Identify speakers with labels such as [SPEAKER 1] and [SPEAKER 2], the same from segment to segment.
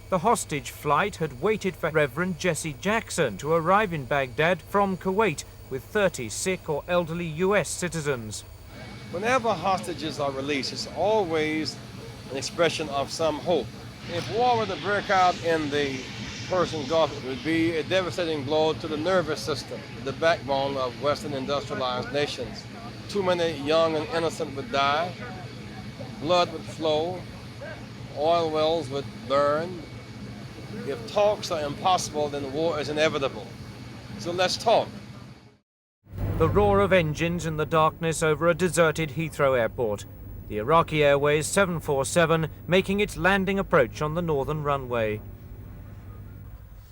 [SPEAKER 1] The hostage flight had waited for Reverend Jesse Jackson to arrive in Baghdad from Kuwait with 30 sick or elderly US citizens.
[SPEAKER 2] Whenever hostages are released, it's always an expression of some hope. If war were to break out in the Persian Gulf, it would be a devastating blow to the nervous system, the backbone of Western industrialized nations. Too many young and innocent would die, blood would flow, oil wells would burn. If talks are impossible, then war is inevitable. So let's talk.
[SPEAKER 1] The roar of engines in the darkness over a deserted Heathrow Airport. The Iraqi Airways 747 making its landing approach on the northern runway.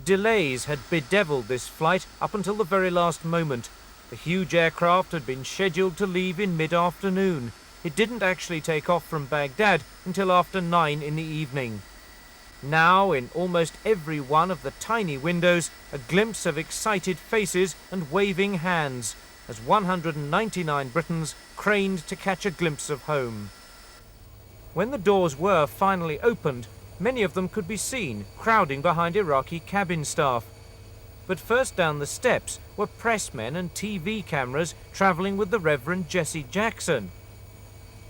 [SPEAKER 1] Delays had bedeviled this flight up until the very last moment. The huge aircraft had been scheduled to leave in mid-afternoon. It didn't actually take off from Baghdad until after 9 in the evening. Now, in almost every one of the tiny windows, a glimpse of excited faces and waving hands, as 199 Britons craned to catch a glimpse of home. When the doors were finally opened, many of them could be seen crowding behind Iraqi cabin staff. But first down the steps were pressmen and TV cameras travelling with the Reverend Jesse Jackson.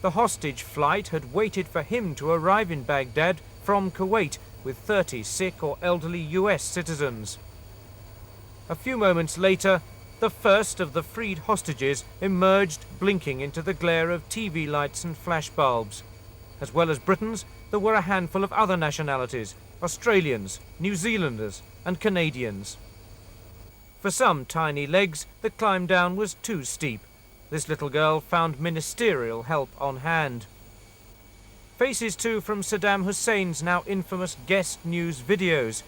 [SPEAKER 1] The hostage flight had waited for him to arrive in Baghdad from Kuwait with 30 sick or elderly US citizens. A few moments later, the first of the freed hostages emerged, blinking into the glare of TV lights and flashbulbs. As well as Britons, there were a handful of other nationalities: Australians, New Zealanders and Canadians. For some tiny legs, the climb down was too steep. This little girl found ministerial help on hand. Faces too from Saddam Hussein's now infamous guest news videos.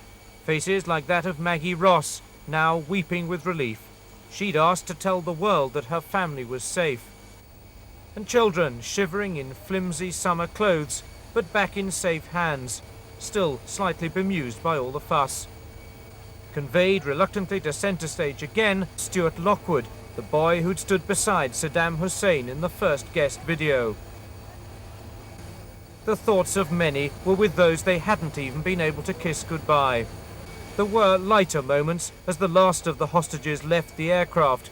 [SPEAKER 1] Faces like that of Maggie Ross, now weeping with relief. She'd asked to tell the world that her family was safe. And children shivering in flimsy summer clothes, but back in safe hands, still slightly bemused by all the fuss. Conveyed reluctantly to centre stage again, Stuart Lockwood, the boy who'd stood beside Saddam Hussein in the first guest video. The thoughts of many were with those they hadn't even been able to kiss goodbye. There were lighter moments as the last of the hostages left the aircraft.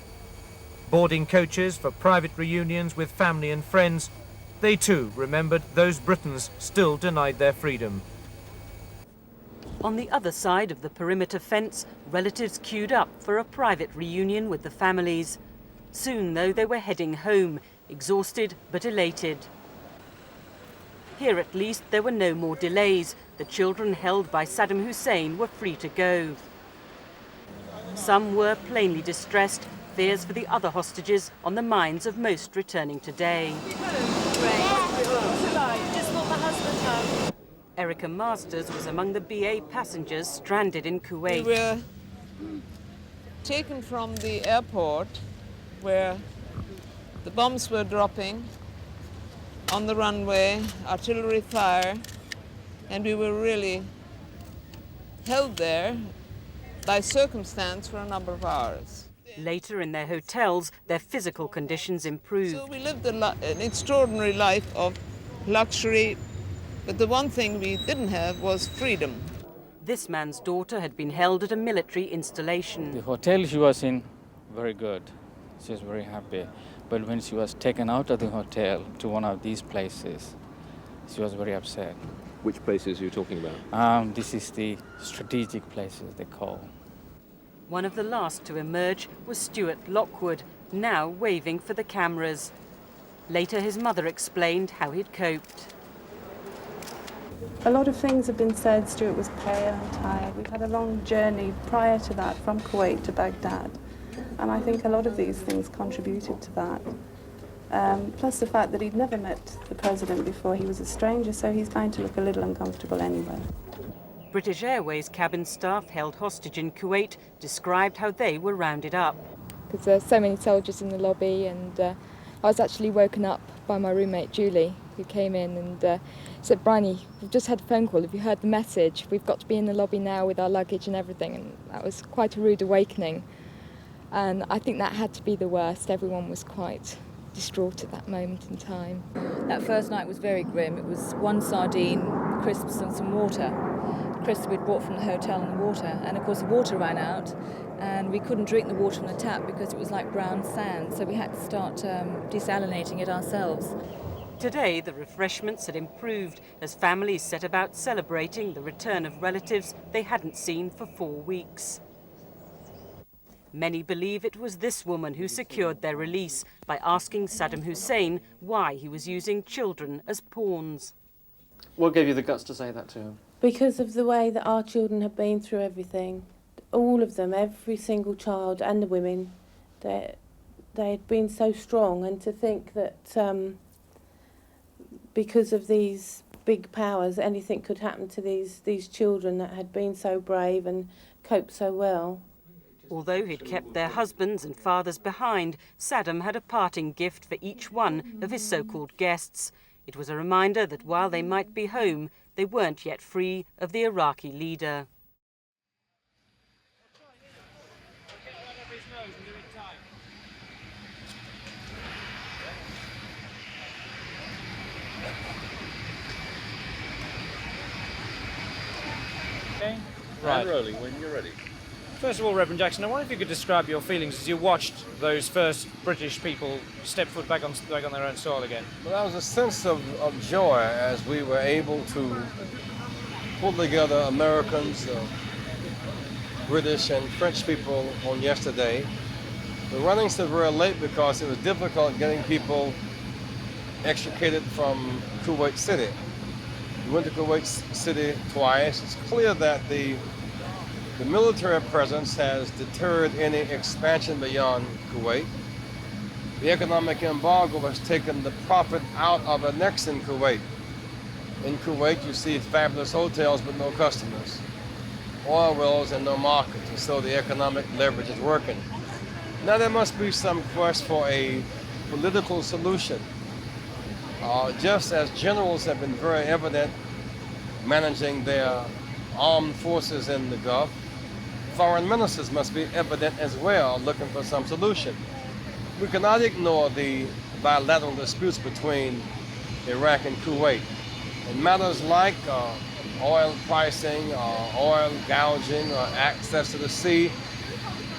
[SPEAKER 1] Boarding coaches for private reunions with family and friends, they too remembered those Britons still denied their freedom.
[SPEAKER 3] On the other side of the perimeter fence, relatives queued up for a private reunion with the families. Soon, though, they were heading home, exhausted but elated. Here, at least, there were no more delays. The children held by Saddam Hussein were free to go. Some were plainly distressed, fears for the other hostages on the minds of most returning today. Erica Masters was among the BA passengers stranded in Kuwait.
[SPEAKER 4] We were taken from the airport where the bombs were dropping on the runway, artillery fire, and we were really held there by circumstance for a number of hours.
[SPEAKER 3] Later in their hotels, their physical conditions improved.
[SPEAKER 4] So we lived an extraordinary life of luxury, but the one thing we didn't have was freedom.
[SPEAKER 3] This man's daughter had been held at a military installation.
[SPEAKER 5] The hotel she was in, very good. She was very happy. But when she was taken out of the hotel to one of these places, she was very upset.
[SPEAKER 6] Which places are you talking about?
[SPEAKER 5] This is the strategic places they call.
[SPEAKER 3] One of the last to emerge was Stuart Lockwood, now waving for the cameras. Later, his mother explained how he'd coped.
[SPEAKER 7] A lot of things have been said. Stuart was pale and tired. We've had a long journey prior to that from Kuwait to Baghdad. And I think a lot of these things contributed to that. Plus the fact that he'd never met the president before. He was a stranger, so he's going to look a little uncomfortable anyway.
[SPEAKER 3] British Airways cabin staff held hostage in Kuwait described how they were rounded up.
[SPEAKER 8] Because there's so many soldiers in the lobby, and I was actually woken up by my roommate Julie, who came in and said, "Bryony, we've just had a phone call. Have you heard the message? We've got to be in the lobby now with our luggage and everything." And that was quite a rude awakening. And I think that had to be the worst. Everyone was quite distraught at that moment in time.
[SPEAKER 9] That first night was very grim. It was one sardine, crisps and some water. crisps we'd bought from the hotel and the water, and of course the water ran out and we couldn't drink the water from the tap because it was like brown sand, so we had to start desalinating it ourselves.
[SPEAKER 3] Today, the refreshments had improved as families set about celebrating the return of relatives they hadn't seen for 4 weeks. Many believe it was this woman who secured their release by asking Saddam Hussein why he was using children as pawns.
[SPEAKER 10] What gave you the guts to say that to him?
[SPEAKER 11] Because of the way that our children have been through everything. All of them, every single child and the women, they had been so strong, and to think that because of these big powers, anything could happen to these children that had been so brave and coped so well.
[SPEAKER 3] Although he'd kept their husbands and fathers behind, Saddam had a parting gift for each one of his so-called guests. It was a reminder that while they might be home, they weren't yet free of the Iraqi leader.
[SPEAKER 1] Okay.
[SPEAKER 6] Right. And rolling when you're ready.
[SPEAKER 1] First of all, Reverend Jackson, I wonder if you could describe your feelings as you watched those first British people step foot back on their own soil again.
[SPEAKER 2] Well, that was a sense of joy as we were able to pull together Americans, British and French people on yesterday. The running started very late because it was difficult getting people extricated from Kuwait City. We went to Kuwait City twice. It's clear that the military presence has deterred any expansion beyond Kuwait. The economic embargo has taken the profit out of annexing Kuwait. In Kuwait, you see fabulous hotels but no customers, oil wells and no markets, and so the economic leverage is working. Now there must be some quest for a political solution. Just as generals have been very evident managing their armed forces in the Gulf, foreign ministers must be evident as well, looking for some solution. We cannot ignore the bilateral disputes between Iraq and Kuwait. In matters like oil pricing, oil gouging, or access to the sea,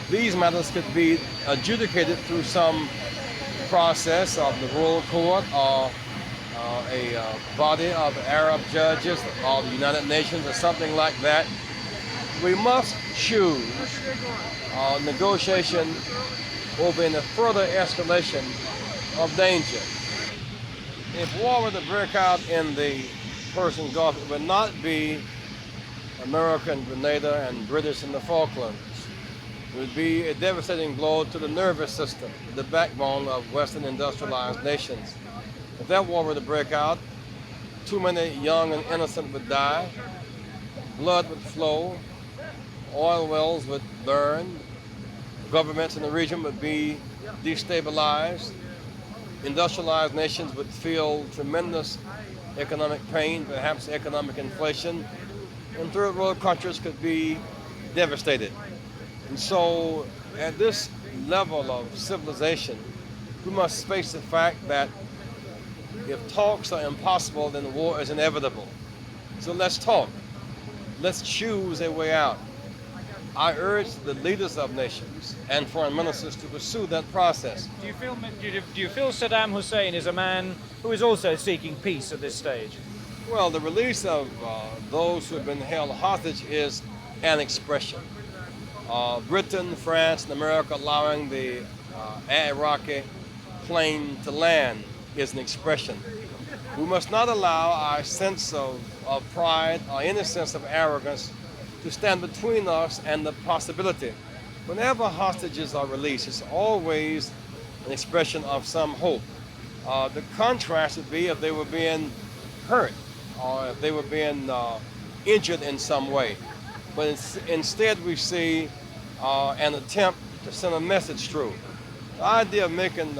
[SPEAKER 2] these matters could be adjudicated through some process of the Royal Court or a body of Arab judges or the United Nations or something like that. We must choose negotiation over any further escalation of danger. If war were to break out in the Persian Gulf, it would not be America and Grenada and British in the Falklands. It would be a devastating blow to the nervous system, the backbone of Western industrialized nations. If that war were to break out, too many young and innocent would die, blood would flow, oil wells would burn, governments in the region would be destabilized, industrialized nations would feel tremendous economic pain, perhaps economic inflation, and third world countries could be devastated. And so at this level of civilization, we must face the fact that if talks are impossible, then war is inevitable. So let's talk. Let's choose a way out. I urge the leaders of nations and foreign ministers to pursue that process.
[SPEAKER 1] Do you feel Saddam Hussein is a man who is also seeking peace at this stage?
[SPEAKER 2] Well, the release of those who have been held hostage is an expression. Britain, France, and America allowing the Iraqi plane to land is an expression. We must not allow our sense of pride or any sense of arrogance to stand between us and the possibility. Whenever hostages are released, it's always an expression of some hope. The contrast would be if they were being hurt or if they were being injured in some way. But instead we see an attempt to send a message through. The idea of making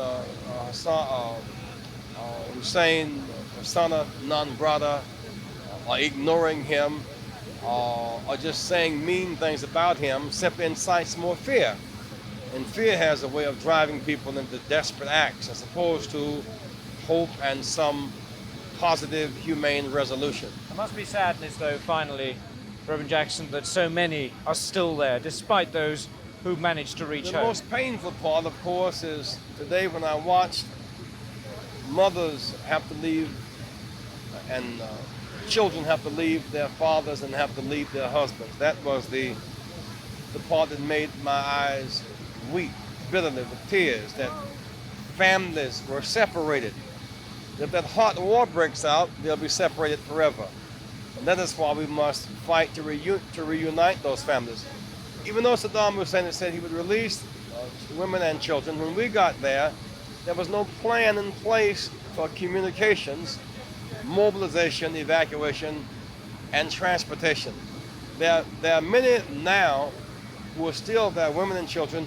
[SPEAKER 2] Hussein persona non grata, or ignoring him, or just saying mean things about him simply incites more fear. And fear has a way of driving people into desperate acts as opposed to hope and some positive, humane resolution.
[SPEAKER 1] There must be sadness, though, finally, Reverend Jackson, that so many are still there, despite those who managed to reach
[SPEAKER 2] The
[SPEAKER 1] home?
[SPEAKER 2] most painful part, of course, is today when I watched mothers have to leave and children have to leave their fathers and have to leave their husbands. That was the part that made my eyes weep bitterly with tears, that families were separated. If that hot war breaks out, they'll be separated forever. And that is why we must fight to reunite those families. Even though Saddam Hussein said he would release women and children, when we got there was no plan in place for communications, mobilization, evacuation, and transportation. There are many now who are still there, women and children,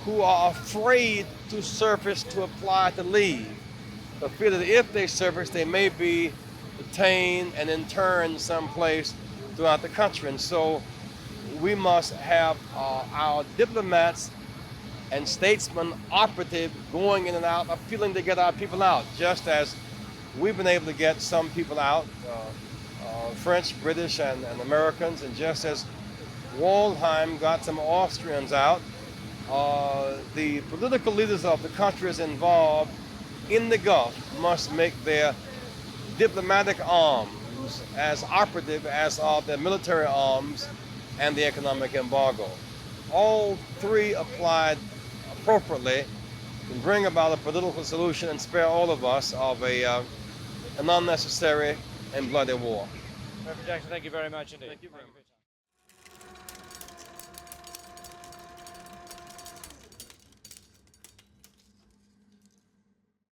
[SPEAKER 2] who are afraid to surface to apply to leave. But feel that if they surface, they may be detained and interned someplace throughout the country. And so we must have our diplomats and statesmen operative going in and out, appealing to get our people out, just as we've been able to get some people out, French, British, and Americans, and just as Waldheim got some Austrians out, the political leaders of the countries involved in the Gulf must make their diplomatic arms as operative as are their military arms and the economic embargo. All three applied appropriately can bring about a political solution and spare all of us of an unnecessary and bloody war.
[SPEAKER 1] Reverend Jackson, thank you very much indeed.
[SPEAKER 2] Thank you very much.